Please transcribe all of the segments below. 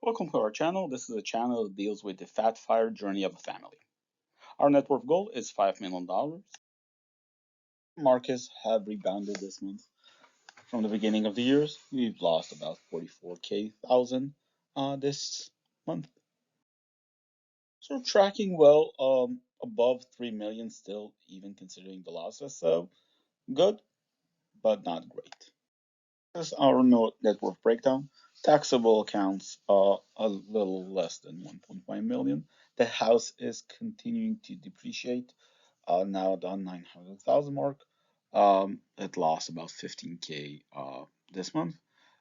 Welcome to our channel. This is a channel that deals with the fat fire journey of a family. Our net worth goal is $5 million. Markets have rebounded this month. From the beginning of the years, we've lost about 44K thousand this month. So tracking well, above 3 million still, even considering the losses. So good, but not great. This is our net worth breakdown. Taxable accounts are a little less than 1.5 million. The house is continuing to depreciate, now at the 900,000 mark. It lost about 15K this month.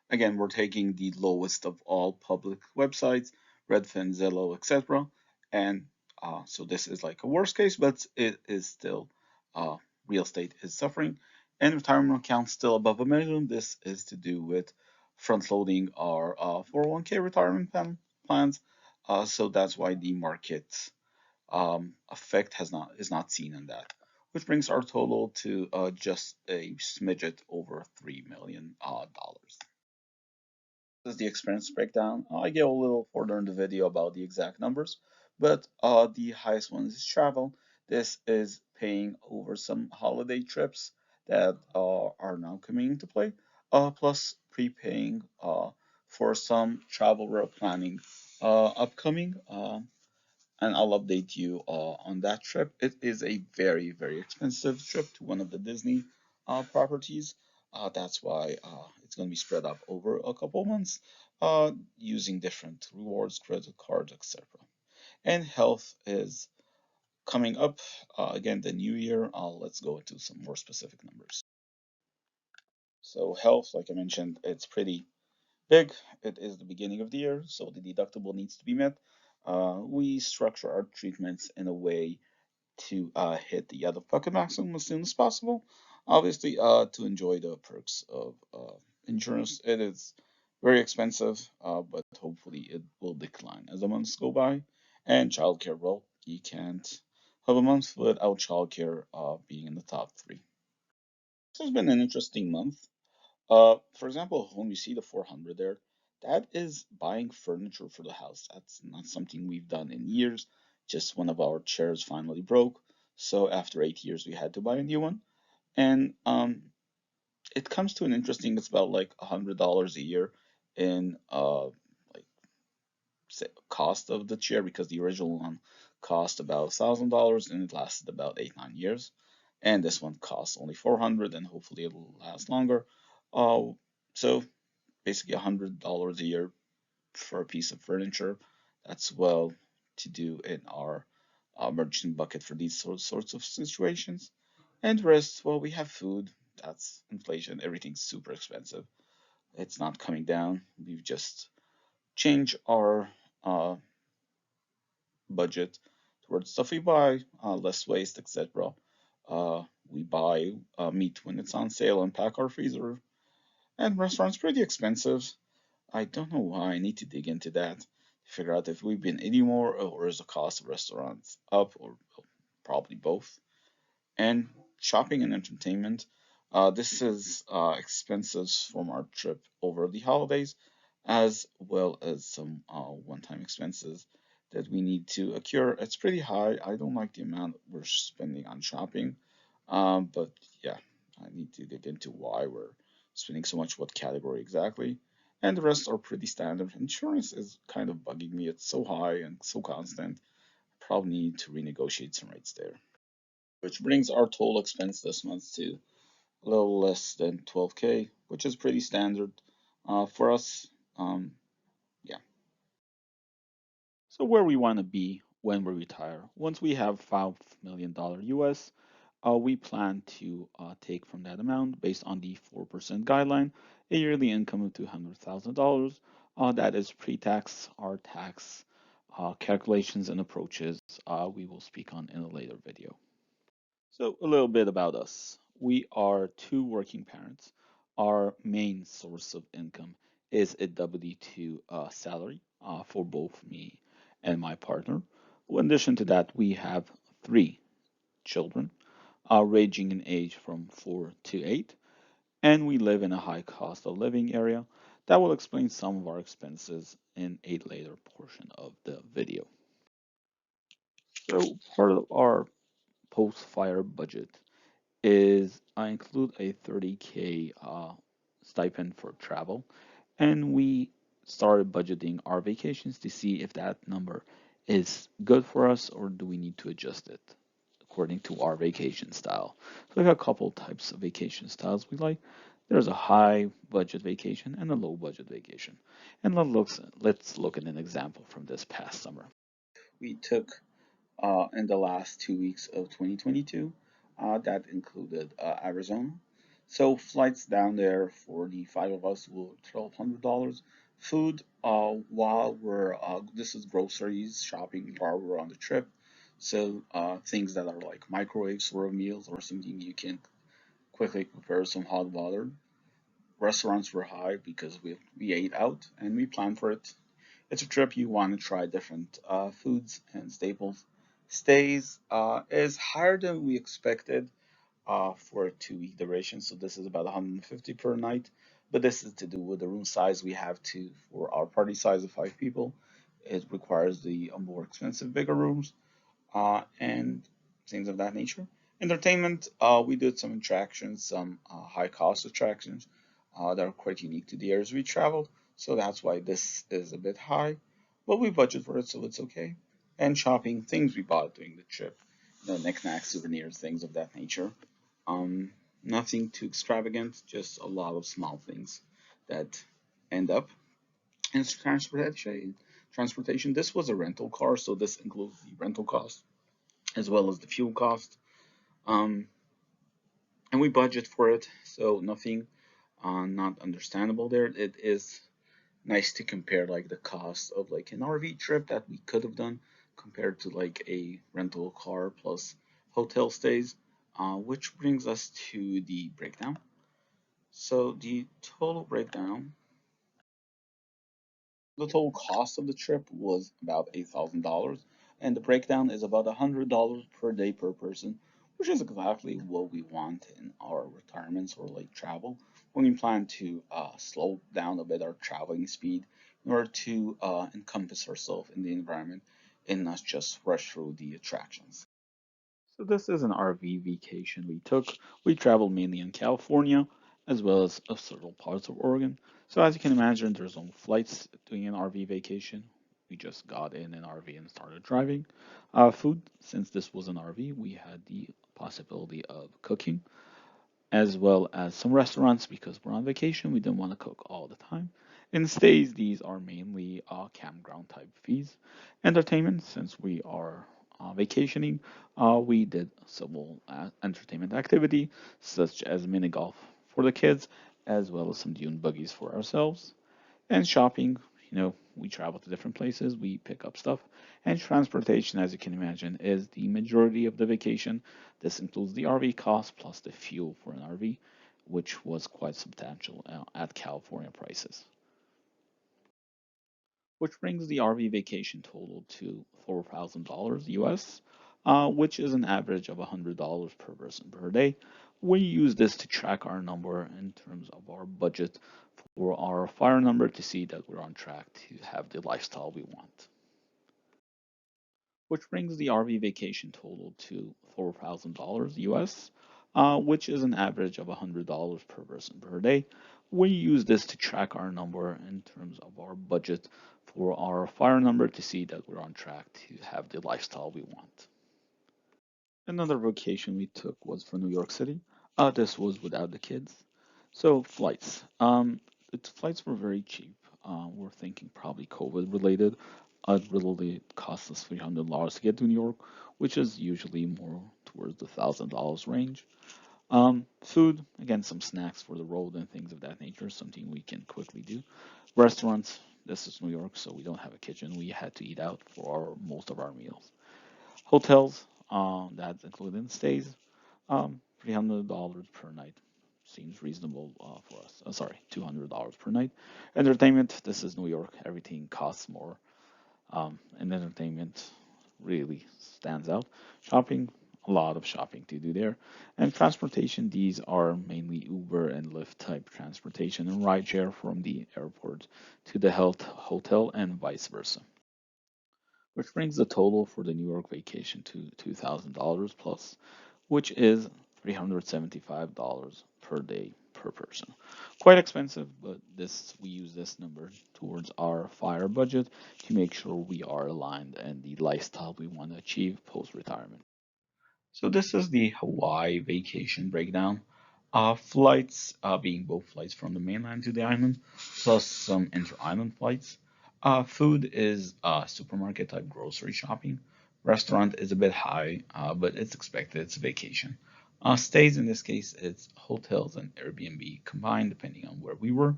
Again, we're taking the lowest of all public websites, Redfin, Zillow, etc. And so this is like a worst case, but it is still uh, real estate is suffering. And retirement accounts still above a million. This is to do with front loading our 401k retirement plans. So that's why the market effect is not seen in that, which brings our total to just a smidget over $3 million. This is the expense breakdown. I get a little further in the video about the exact numbers, but the highest one is travel. This is paying over some holiday trips that are now coming into play, plus prepaying for some travel we're planning upcoming. And I'll update you on that trip. It is a very, very expensive trip to one of the Disney properties. That's why it's going to be spread out over a couple of months using different rewards, credit cards, etc. And health is coming up. Again, the new year. Let's go into some more specific numbers. So health, like I mentioned, it's pretty big. It is the beginning of the year, so the deductible needs to be met. We structure our treatments in a way to hit the out-of-pocket maximum as soon as possible. Obviously, to enjoy the perks of insurance, it is very expensive, but hopefully it will decline as the months go by. And childcare, well, you can't have a month without childcare being in the top three. This has been an interesting month. For example, when we see the 400 there, that is buying furniture for the house. That's not something we've done in years. Just one of our chairs finally broke, so after 8 years we had to buy a new one. And it comes to an interesting. It's about like $100 a year in like cost of the chair because the original one cost about $1,000 and it lasted about 8 9 years, and this one costs only 400 and hopefully it'll last longer. So basically $100 a year for a piece of furniture. That's well to do in our merchant bucket for these sorts of situations. And the rest, well, we have food. That's inflation. Everything's super expensive. It's not coming down. We've just changed our uh, budget towards stuff we buy, less waste, etc. We buy meat when it's on sale and pack our freezer. And restaurants pretty expensive. I don't know why. I need to dig into that to figure out if we've been eating more or is the cost of restaurants up or well, probably both. And shopping and entertainment. This is expenses from our trip over the holidays, as well as some one-time expenses that we need to occur. It's pretty high. I don't like the amount we're spending on shopping, but yeah, I need to dig into why we're spending so much, what category exactly. And the rest are pretty standard. Insurance is kind of bugging me. It's so high and so constant. Probably need to renegotiate some rates there. Which brings our total expense this month to a little less than 12K, which is pretty standard for us. Um, yeah. So where we want to be when we retire. Once we have $5 million US, we plan to take from that amount based on the 4% guideline, a yearly income of $200,000. That is pre-tax. Our tax calculations and approaches we will speak on in a later video. So a little bit about us. We are two working parents. Our main source of income is a W-2 salary for both me and my partner. In addition to that, we have three children, ranging in age from 4 to 8, and we live in a high cost of living area. That will explain some of our expenses in a later portion of the video. So part of our post-fire budget is I include a 30K stipend for travel, and we started budgeting our vacations to see if that number is good for us or do we need to adjust it according to our vacation style. So we have a couple types of vacation styles we like. There's a high budget vacation and a low budget vacation. And let's look at an example from this past summer. We took in the last 2 weeks of 2022. That included Arizona. So flights down there for the five of us were $1,200. Food, while this is groceries, shopping while we're on the trip. So things that are like microwave sort of meals or something you can quickly prepare some hot water. Restaurants were high because we ate out and we planned for it. It's a trip you want to try different foods and staples. Stays is higher than we expected for a 2 week duration, so this is about 150 per night. But this is to do with the room size we have to for our party size of 5 people. It requires the more expensive, bigger rooms and things of that nature. Entertainment, we did some attractions, some high cost attractions that are quite unique to the areas we traveled. So that's why this is a bit high, but we budget for it, so it's okay. And shopping, things we bought during the trip, knickknacks, souvenirs, things of that nature. Um, Nothing too extravagant, just a lot of small things that end up in transportation. Transportation. This was a rental car, so this includes the rental cost as well as the fuel cost. Um, and we budget for it, so nothing not understandable there. It is nice to compare like the cost of like an RV trip that we could have done compared to like a rental car plus hotel stays, which brings us to the breakdown. So the total breakdown The total cost of the trip was about $8,000, and the breakdown is about $100 per day per person, which is exactly what we want in our retirements or like travel when we plan to slow down a bit our traveling speed in order to encompass ourselves in the environment and not just rush through the attractions. So this is an RV vacation we took. We traveled mainly in California as well as several parts of Oregon. So as you can imagine, there's no flights doing an RV vacation. We just got in an RV and started driving. Food, since this was an RV, we had the possibility of cooking as well as some restaurants because we're on vacation. We didn't want to cook all the time. In stays, these are mainly campground type fees. Entertainment, since we are vacationing, we did several entertainment activity such as mini golf for the kids, as well as some dune buggies for ourselves. And shopping, we travel to different places, we pick up stuff. And transportation, as you can imagine, is the majority of the vacation. This includes the RV cost plus the fuel for an RV, which was quite substantial at California prices. Which brings the RV vacation total to $4,000 US, which is an average of $100 per person per day. We use this to track our number in terms of our budget for our fire number to see that we're on track to have the lifestyle we want. Which brings the RV vacation total to $4,000 US, which is an average of $100 per person per day. We use this to track our number in terms of our budget for our fire number to see that we're on track to have the lifestyle we want. Another vacation we took was for New York City. This was without the kids. So flights. The flights were very cheap. We're thinking probably COVID related. It really cost us $300 to get to New York, which is usually more towards the $1,000 range. Food, again, some snacks for the road and things of that nature, something we can quickly do. Restaurants, this is New York, so we don't have a kitchen. We had to eat out for most of our meals. Hotels, that's including stays, $300 per night seems reasonable for us. Sorry, $200 per night. Entertainment, this is New York. Everything costs more, and entertainment really stands out. Shopping, a lot of shopping to do there. And transportation, these are mainly Uber and Lyft type transportation and rideshare from the airport to the health hotel and vice versa, which brings the total for the New York vacation to $2,000 plus, which is $375 per day per person. Quite expensive, but this we use this number towards our fire budget to make sure we are aligned and the lifestyle we want to achieve post retirement. So this is the Hawaii vacation breakdown. Flights being both flights from the mainland to the island, plus some inter-island flights. Food is supermarket type grocery shopping. Restaurant is a bit high, but it's expected. It's a vacation. Stays in this case, it's hotels and Airbnb combined, depending on where we were.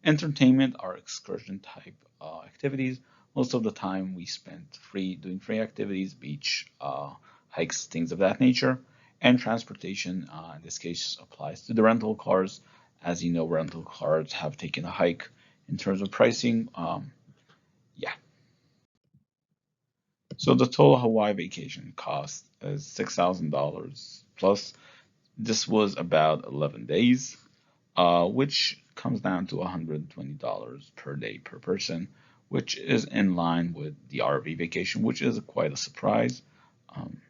Entertainment are excursion type activities. Most of the time we spent free doing free activities, beach, hikes, things of that nature. And transportation, in this case, applies to the rental cars. As you know, rental cars have taken a hike in terms of pricing. Yeah. So the total Hawaii vacation cost is $6,000 plus. This was about 11 days, which comes down to $120 per day per person, which is in line with the RV vacation, which is quite a surprise. Um,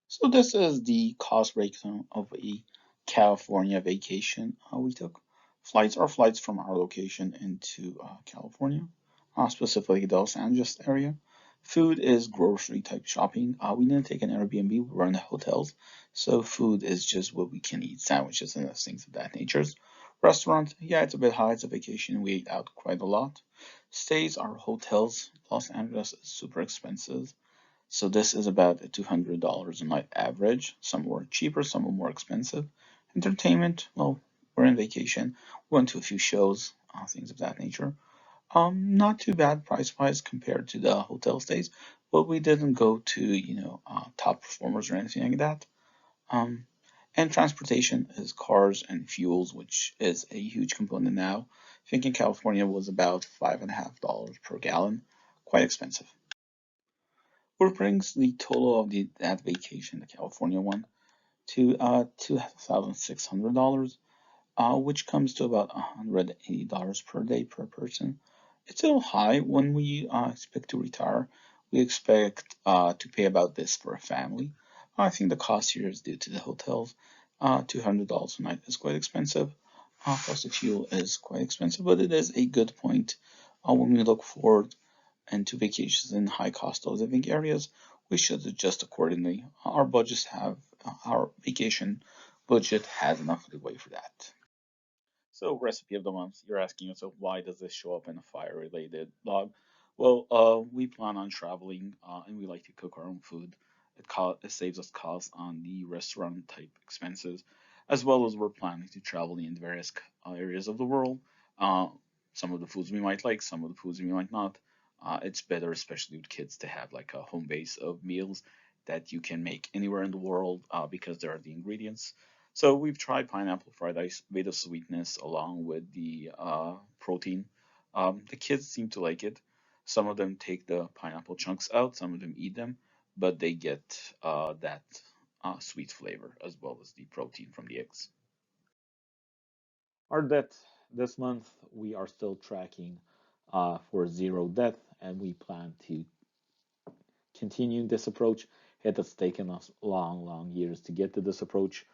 So this is the cost breakdown of a California vacation we took. Flights are flights from our location into California, specifically the Los Angeles area. Food is grocery type shopping. We didn't take an Airbnb, we were in the hotels. So food is just what we can eat, sandwiches and things of that nature. Restaurant, yeah, it's a bit high, it's a vacation. We ate out quite a lot. Stays are hotels. Los Angeles is super expensive. So this is about $200 a night average. Some were cheaper, some were more expensive. Entertainment, well, we're in vacation. We went to a few shows, things of that nature. Not too bad price-wise compared to the hotel stays, but we didn't go to, top performers or anything like that. Um, and transportation is cars and fuels, which is a huge component now. I think in California was about $5.50 per gallon, quite expensive. Which brings the total of that vacation, the California one, to $2,600, which comes to about $180 per day per person. It's a little high when we expect to retire. We expect to pay about this for a family. I think the cost here is due to the hotels. $200 a night is quite expensive. Plus the fuel is quite expensive, but it is a good point when we look forward and to vacations in high cost of living areas, we should adjust accordingly. Our vacation budget has enough leeway for that. So, recipe of the month. You're asking yourself, why does this show up in a fire-related blog? Well, we plan on traveling, and we like to cook our own food. It saves us costs on the restaurant type expenses, as well as we're planning to travel in various areas of the world. Uh, some of the foods we might like, some of the foods we might not. It's better, especially with kids, to have like a home base of meals that you can make anywhere in the world because there are the ingredients. So we've tried pineapple fried rice, bit of sweetness along with the protein. The kids seem to like it. Some of them take the pineapple chunks out, some of them eat them, but they get that sweet flavor as well as the protein from the eggs. Our debt this month, we are still tracking for zero debt, and we plan to continue this approach. It has taken us long, long years to get to this approach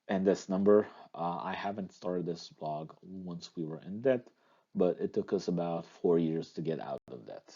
and this number. I haven't started this blog once we were in debt, but it took us about 4 years to get out of debt.